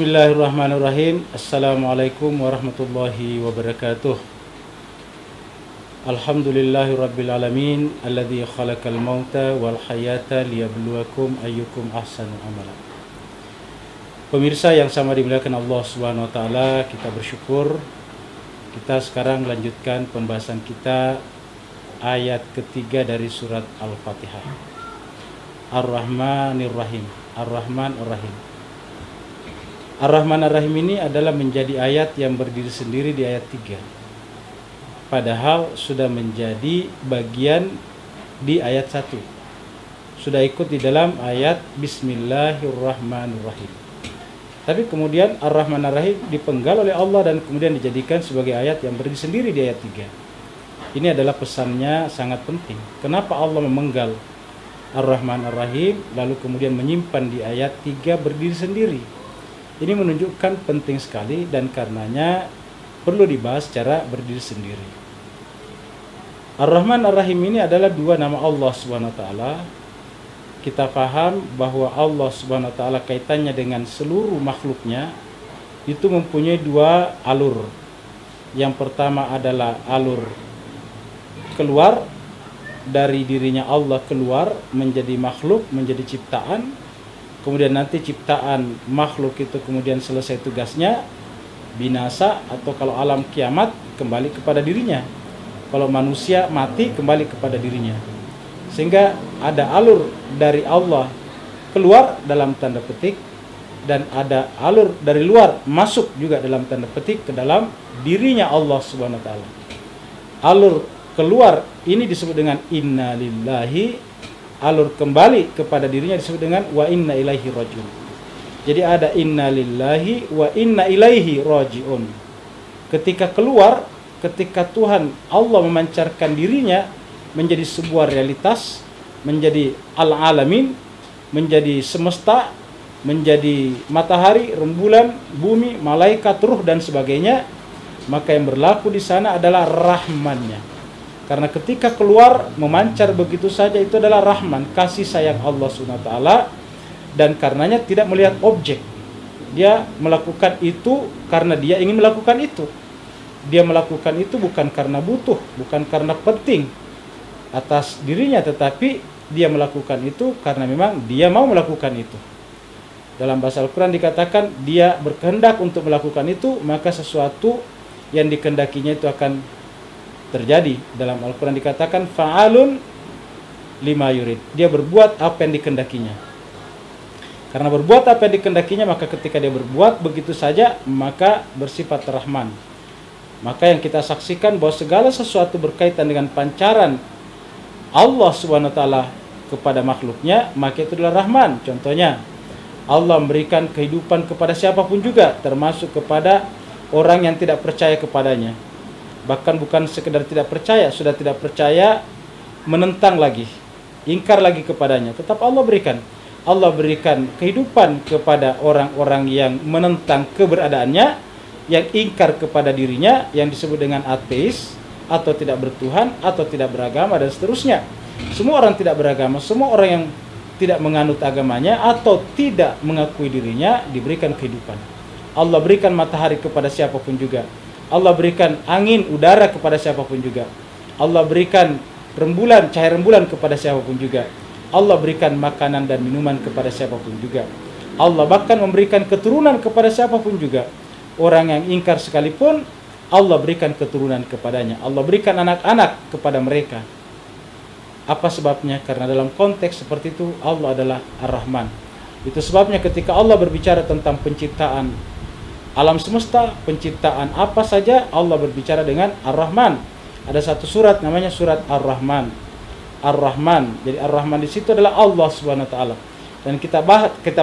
Bismillahirrahmanirrahim. Assalamualaikum warahmatullahi wabarakatuh. Alhamdulillahirabbil alamin alladzi khalaqal mauta wal hayata liyabluwakum ayyukum ahsanu amala. Pemirsa yang sama dimuliakan Allah Subhanahu wa taala, kita bersyukur kita sekarang melanjutkan pembahasan kita ayat ketiga dari surat Al-Fatihah. Ar-Rahmanir Rahim. Ar-Rahman Ar-Rahim. Ar-Rahman Ar-Rahim ini adalah menjadi ayat yang berdiri sendiri di ayat 3. Padahal sudah menjadi bagian di ayat 1. Sudah ikut di dalam ayat Bismillahirrahmanirrahim. Tapi kemudian Ar-Rahman Ar-Rahim dipenggal oleh Allah dan kemudian dijadikan sebagai ayat yang berdiri sendiri di ayat 3. Ini adalah pesannya sangat penting. Kenapa Allah memenggal Ar-Rahman Ar-Rahim lalu kemudian menyimpan di ayat 3 berdiri sendiri? Ini menunjukkan penting sekali dan karenanya perlu dibahas secara berdiri sendiri. Ar-Rahman Ar-Rahim ini adalah dua nama Allah Subhanahu wa taala. Kita paham bahwa Allah Subhanahu wa taala kaitannya dengan seluruh makhluknya itu mempunyai dua alur. Yang pertama adalah alur keluar dari dirinya Allah, keluar menjadi makhluk, menjadi ciptaan. Kemudian nanti ciptaan makhluk itu kemudian selesai tugasnya, binasa, atau kalau alam kiamat kembali kepada dirinya. Kalau manusia mati kembali kepada dirinya. Sehingga ada alur dari Allah keluar dalam tanda petik, dan ada alur dari luar masuk juga dalam tanda petik ke dalam dirinya Allah Subhanahu wa taala. Alur keluar ini disebut dengan inna lillahi, alur kembali kepada dirinya disebut dengan wa inna ilaihi rajiun. Jadi ada inna lillahi wa inna ilaihi rajiun. Ketika keluar, ketika Tuhan Allah memancarkan dirinya menjadi sebuah realitas, menjadi al-alamin, menjadi semesta, menjadi matahari, rembulan, bumi, malaikat, ruh dan sebagainya, maka yang berlaku di sana adalah rahmannya. Karena ketika keluar memancar begitu saja itu adalah rahman, kasih sayang Allah SWT, dan karenanya tidak melihat objek. Dia melakukan itu karena dia ingin melakukan itu. Dia melakukan itu bukan karena butuh, bukan karena penting atas dirinya, tetapi dia melakukan itu karena memang dia mau melakukan itu. Dalam bahasa Al-Quran dikatakan dia berkehendak untuk melakukan itu, maka sesuatu yang dikehendakinya itu akan terjadi. Dalam Al-Quran dikatakan fa'alun lima yurid. Dia berbuat apa yang dikehendakinya. Karena berbuat apa yang dikehendakinya, maka ketika dia berbuat begitu saja, maka bersifat rahman. Maka yang kita saksikan bahwa segala sesuatu berkaitan dengan pancaran Allah Subhanahu wa taala kepada makhluknya, maka itu adalah rahman. Contohnya, Allah memberikan kehidupan kepada siapapun juga, termasuk kepada orang yang tidak percaya kepadanya. Bahkan bukan sekedar tidak percaya, sudah tidak percaya, menentang lagi, ingkar lagi kepadanya, tetap Allah berikan. Allah berikan kehidupan kepada orang-orang yang menentang keberadaannya, yang ingkar kepada dirinya, yang disebut dengan ateis, atau tidak bertuhan, atau tidak beragama, dan seterusnya. Semua orang tidak beragama, semua orang yang tidak menganut agamanya, atau tidak mengakui dirinya, diberikan kehidupan. Allah berikan matahari kepada siapapun juga. Allah berikan angin, udara kepada siapapun juga. Allah berikan rembulan, cahaya rembulan kepada siapapun juga. Allah berikan makanan dan minuman kepada siapapun juga. Allah bahkan memberikan keturunan kepada siapapun juga. Orang yang ingkar sekalipun, Allah berikan keturunan kepadanya. Allah berikan anak-anak kepada mereka. Apa sebabnya? Karena dalam konteks seperti itu, Allah adalah Ar-Rahman. Itu sebabnya ketika Allah berbicara tentang penciptaan alam semesta, penciptaan apa saja, Allah berbicara dengan Ar-Rahman. Ada satu surat namanya surat Ar-Rahman. Ar-Rahman. Jadi Ar-Rahman di situ adalah Allah Subhanahu wa taala. Dan kita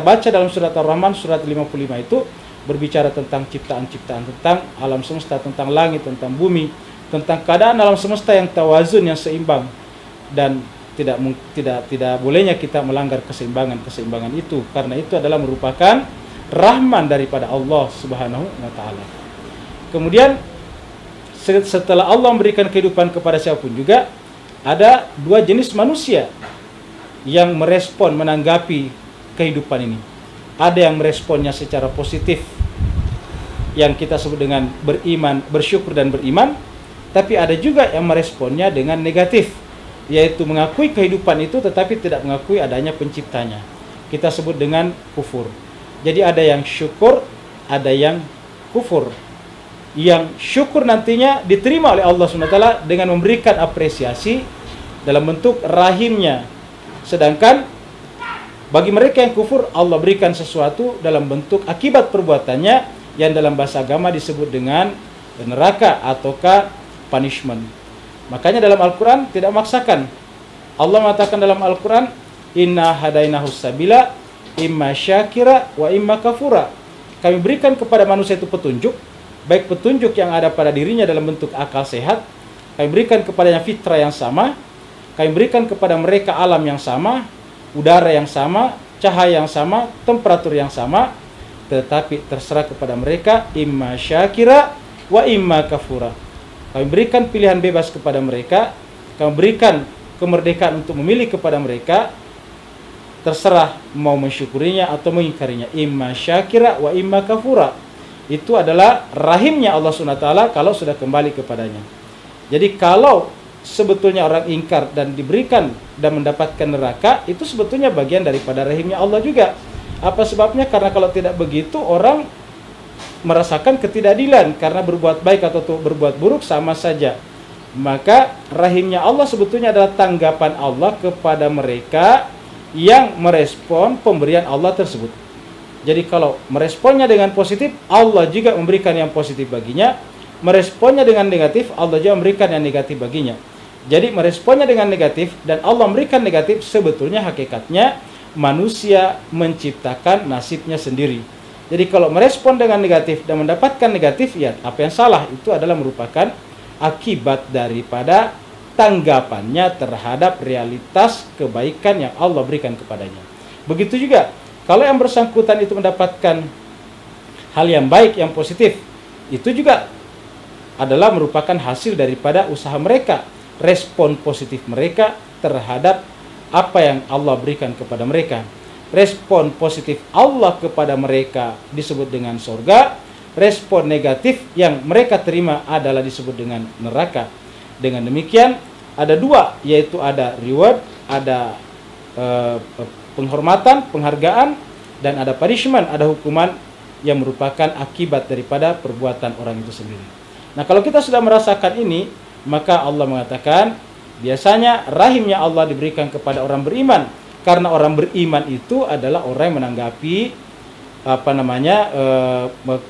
baca dalam surat Ar-Rahman surat 55 itu berbicara tentang ciptaan-ciptaan, tentang alam semesta, tentang langit, tentang bumi, tentang keadaan alam semesta yang tawazun, yang seimbang, dan tidak bolehnya kita melanggar keseimbangan itu, karena itu adalah merupakan rahman daripada Allah Subhanahu wa taala. Kemudian setelah Allah memberikan kehidupan kepada siapapun juga, ada dua jenis manusia yang merespon, menanggapi kehidupan ini. Ada yang meresponnya secara positif, yang kita sebut dengan beriman, bersyukur dan beriman. Tapi ada juga yang meresponnya dengan negatif, yaitu mengakui kehidupan itu tetapi tidak mengakui adanya penciptanya. Kita sebut dengan kufur. Jadi ada yang syukur, ada yang kufur. Yang syukur nantinya diterima oleh Allah SWT dengan memberikan apresiasi dalam bentuk rahimnya. Sedangkan bagi mereka yang kufur, Allah berikan sesuatu dalam bentuk akibat perbuatannya, yang dalam bahasa agama disebut dengan neraka ataukah punishment. Makanya dalam Al-Quran tidak memaksakan. Allah mengatakan dalam Al-Quran, inna hadainahus sabila imma syakira wa imma kafura. Kami berikan kepada manusia itu petunjuk, baik petunjuk yang ada pada dirinya dalam bentuk akal sehat, kami berikan kepadanya fitrah yang sama, kami berikan kepada mereka alam yang sama, udara yang sama, cahaya yang sama, temperatur yang sama, tetapi terserah kepada mereka imma syakira wa imma kafura. Kami berikan pilihan bebas kepada mereka, kami berikan kemerdekaan untuk memilih kepada mereka, terserah mau mensyukurinya atau mengingkarinya. Imma syakira wa imma kafura. Itu adalah rahimnya Allah SWT kalau sudah kembali kepadanya. Jadi kalau sebetulnya orang ingkar dan diberikan dan mendapatkan neraka, itu sebetulnya bagian daripada rahimnya Allah juga. Apa sebabnya? Karena kalau tidak begitu, orang merasakan ketidakadilan karena berbuat baik atau berbuat buruk sama saja. Maka rahimnya Allah sebetulnya adalah tanggapan Allah kepada mereka yang merespon pemberian Allah tersebut. Jadi kalau meresponnya dengan positif, Allah juga memberikan yang positif baginya. Meresponnya dengan negatif, Allah juga memberikan yang negatif baginya. Jadi meresponnya dengan negatif dan Allah memberikan negatif, sebetulnya hakikatnya manusia menciptakan nasibnya sendiri. Jadi kalau merespon dengan negatif dan mendapatkan negatif, ya apa yang salah? Itu adalah merupakan akibat daripada tanggapannya terhadap realitas kebaikan yang Allah berikan kepadanya. Begitu juga kalau yang bersangkutan itu mendapatkan hal yang baik, yang positif, itu juga adalah merupakan hasil daripada usaha mereka, respon positif mereka terhadap apa yang Allah berikan kepada mereka. Respon positif Allah kepada mereka disebut dengan surga. Respon negatif yang mereka terima adalah disebut dengan neraka. Dengan demikian ada dua, yaitu ada reward, ada penghormatan, penghargaan, dan ada punishment, ada hukuman yang merupakan akibat daripada perbuatan orang itu sendiri. Nah, kalau kita sudah merasakan ini, maka Allah mengatakan biasanya rahimnya Allah diberikan kepada orang beriman. Karena orang beriman itu adalah orang yang menanggapi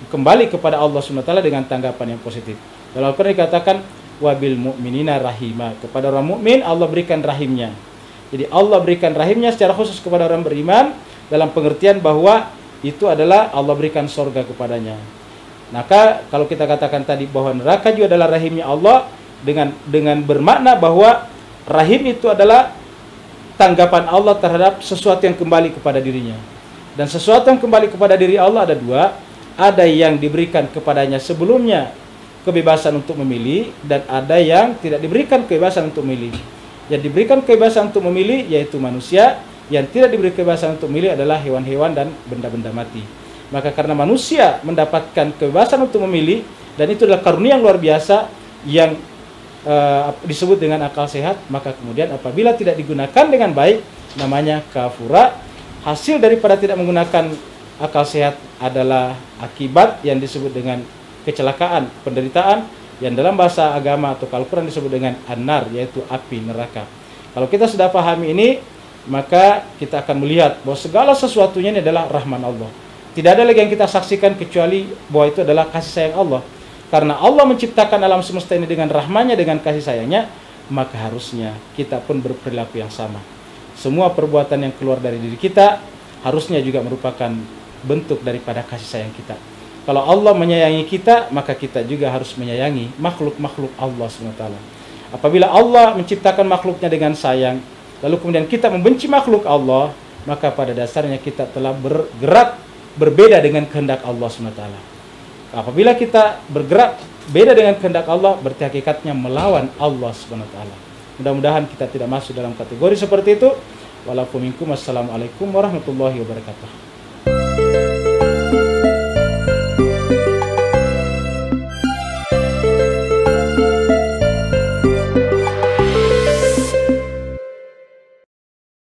kembali kepada Allah SWT dengan tanggapan yang positif. Dalam Al-Quran dikatakan wabil mu'minina rahima, kepada orang mukmin Allah berikan rahimnya. Jadi Allah berikan rahimnya secara khusus kepada orang beriman dalam pengertian bahwa itu adalah Allah berikan surga kepadanya. Maka kalau kita katakan tadi bahwa neraka juga adalah rahimnya Allah, dengan bermakna bahwa rahim itu adalah tanggapan Allah terhadap sesuatu yang kembali kepada dirinya. Dan sesuatu yang kembali kepada diri Allah ada dua. Ada yang diberikan kepadanya sebelumnya kebebasan untuk memilih, dan ada yang tidak diberikan kebebasan untuk memilih. Yang diberikan kebebasan untuk memilih yaitu manusia, yang tidak diberi kebebasan untuk memilih adalah hewan-hewan dan benda-benda mati. Maka karena manusia mendapatkan kebebasan untuk memilih, dan itu adalah karunia yang luar biasa yang disebut dengan akal sehat, maka kemudian apabila tidak digunakan dengan baik, namanya kafura. Hasil daripada tidak menggunakan akal sehat adalah akibat yang disebut dengan kecelakaan, penderitaan, yang dalam bahasa agama atau Al-Quran disebut dengan an-nar, yaitu api neraka. Kalau kita sudah pahami ini, maka kita akan melihat bahwa segala sesuatunya ini adalah rahman Allah. Tidak ada lagi yang kita saksikan kecuali bahwa itu adalah kasih sayang Allah. Karena Allah menciptakan alam semesta ini dengan rahmanya, dengan kasih sayangnya, maka harusnya kita pun berperilaku yang sama. Semua perbuatan yang keluar dari diri kita harusnya juga merupakan bentuk daripada kasih sayang kita. Kalau Allah menyayangi kita, maka kita juga harus menyayangi makhluk-makhluk Allah SWT. Apabila Allah menciptakan makhluknya dengan sayang, lalu kemudian kita membenci makhluk Allah, maka pada dasarnya kita telah bergerak berbeda dengan kehendak Allah SWT. Apabila kita bergerak beda dengan kehendak Allah, berarti hakikatnya melawan Allah SWT. Mudah-mudahan kita tidak masuk dalam kategori seperti itu. Walaupun minkum, wassalamualaikum warahmatullahi wabarakatuh.